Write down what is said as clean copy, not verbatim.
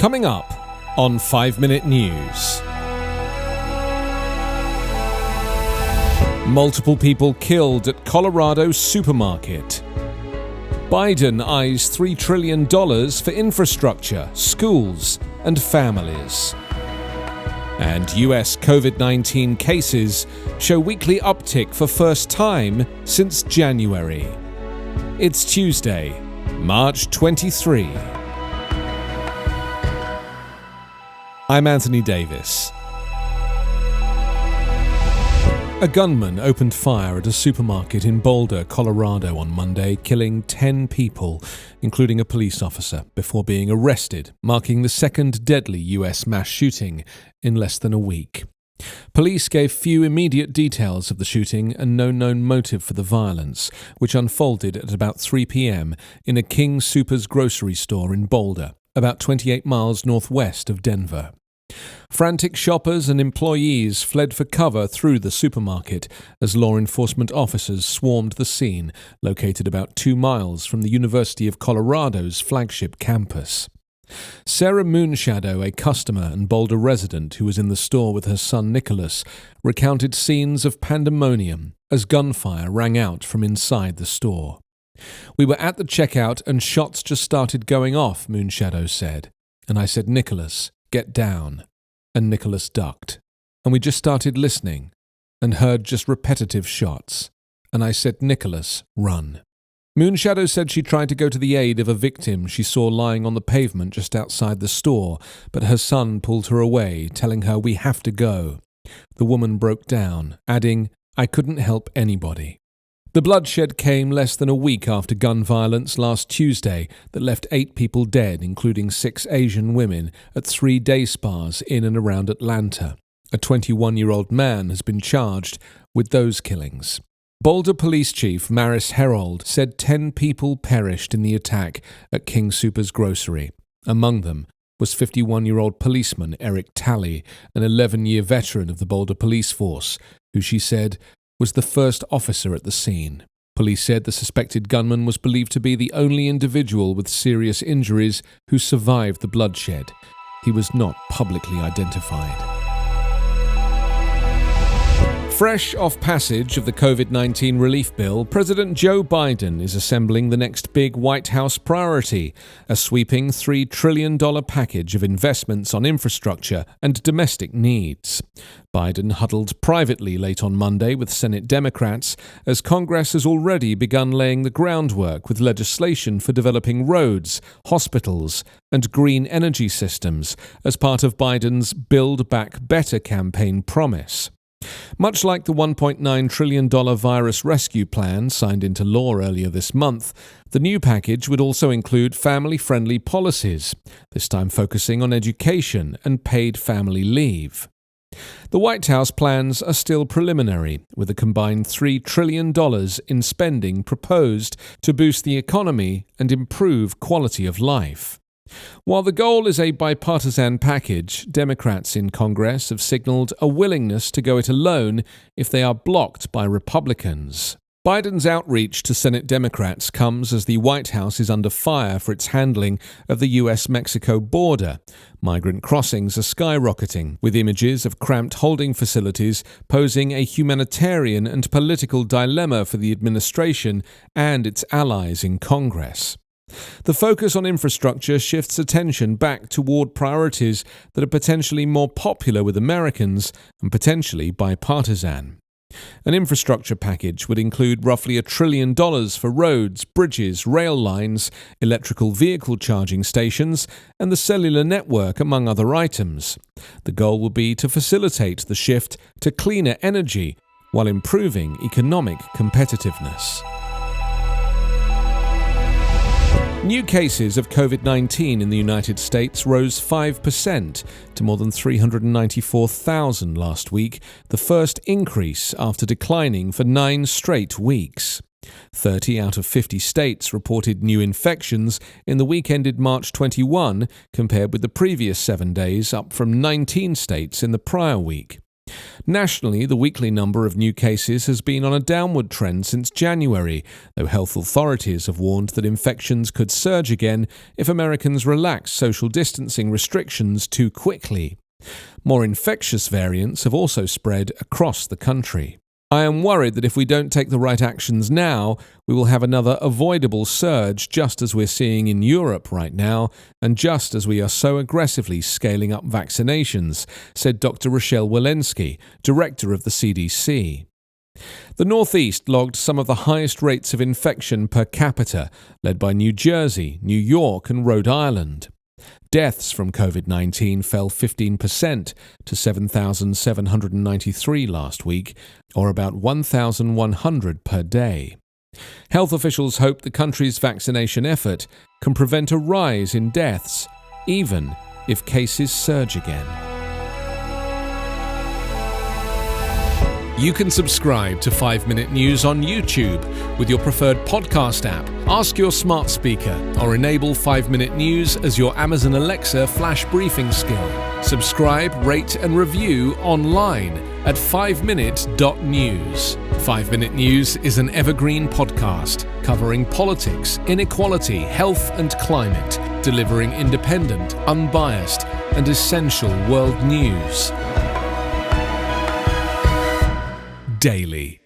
Coming up on 5-Minute News. Multiple people killed at Colorado supermarket. Biden eyes $3 trillion for infrastructure, schools, and families. And US COVID-19 cases show weekly uptick for first time since January. It's Tuesday, March 23. I'm Anthony Davis. A gunman opened fire at a supermarket in Boulder, Colorado on Monday, killing 10 people, including a police officer, before being arrested, marking the second deadly US mass shooting in less than a week. Police gave few immediate details of the shooting and no known motive for the violence, which unfolded at about 3 p.m. in a King Soopers grocery store in Boulder, about 28 miles northwest of Denver. Frantic shoppers and employees fled for cover through the supermarket as law enforcement officers swarmed the scene, located about 2 miles from the University of Colorado's flagship campus. Sarah Moonshadow, a customer and Boulder resident who was in the store with her son Nicholas, recounted scenes of pandemonium as gunfire rang out from inside the store. "We were at the checkout and shots just started going off," Moonshadow said. "And I said, 'Nicholas, get down.' And Nicholas ducked. And we just started listening and heard just repetitive shots. And I said, 'Nicholas, run.'" Moonshadow said she tried to go to the aid of a victim she saw lying on the pavement just outside the store, but her son pulled her away, telling her, "We have to go." The woman broke down, adding, "I couldn't help anybody." The bloodshed came less than a week after gun violence last Tuesday that left 8 people dead, including 6 Asian women, at 3 day spas in and around Atlanta. A 21-year-old man has been charged with those killings. Boulder Police Chief Maris Herold said 10 people perished in the attack at King Soopers grocery. Among them was 51-year-old policeman Eric Talley, an 11-year veteran of the Boulder Police Force, who she said was the first officer at the scene. Police said the suspected gunman was believed to be the only individual with serious injuries who survived the bloodshed. He was not publicly identified. Fresh off passage of the COVID-19 relief bill, President Joe Biden is assembling the next big White House priority, a sweeping $3 trillion package of investments on infrastructure and domestic needs. Biden huddled privately late on Monday with Senate Democrats as Congress has already begun laying the groundwork with legislation for developing roads, hospitals, and green energy systems as part of Biden's Build Back Better campaign promise. Much like the $1.9 trillion virus rescue plan signed into law earlier this month, the new package would also include family-friendly policies, this time focusing on education and paid family leave. The White House plans are still preliminary, with a combined $3 trillion in spending proposed to boost the economy and improve quality of life. While the goal is a bipartisan package, Democrats in Congress have signaled a willingness to go it alone if they are blocked by Republicans. Biden's outreach to Senate Democrats comes as the White House is under fire for its handling of the US-Mexico border. Migrant crossings are skyrocketing, with images of cramped holding facilities posing a humanitarian and political dilemma for the administration and its allies in Congress. The focus on infrastructure shifts attention back toward priorities that are potentially more popular with Americans and potentially bipartisan. An infrastructure package would include roughly $1 trillion for roads, bridges, rail lines, electrical vehicle charging stations, and the cellular network, among other items. The goal will be to facilitate the shift to cleaner energy while improving economic competitiveness. New cases of COVID-19 in the United States rose 5% to more than 394,000 last week, the first increase after declining for 9 straight weeks. 30 out of 50 states reported new infections in the week ended March 21, compared with the previous 7 days, up from 19 states in the prior week. Nationally, the weekly number of new cases has been on a downward trend since January, though health authorities have warned that infections could surge again if Americans relax social distancing restrictions too quickly. More infectious variants have also spread across the country. I am worried that if we don't take the right actions now, we will have another avoidable surge just as we're seeing in Europe right now and just as we are so aggressively scaling up vaccinations, said Dr. Rochelle Walensky, director of the CDC. The Northeast logged some of the highest rates of infection per capita, led by New Jersey, New York and Rhode Island. Deaths from COVID-19 fell 15% to 7,793 last week, or about 1,100 per day. Health officials hope the country's vaccination effort can prevent a rise in deaths, even if cases surge again. You can subscribe to 5 Minute News on YouTube with your preferred podcast app. Ask your smart speaker or enable 5 Minute News as your Amazon Alexa flash briefing skill. Subscribe, rate and review online at 5minute.news. 5 Minute News is an Evergreen Podcast covering politics, inequality, health and climate, delivering independent, unbiased and essential world news daily.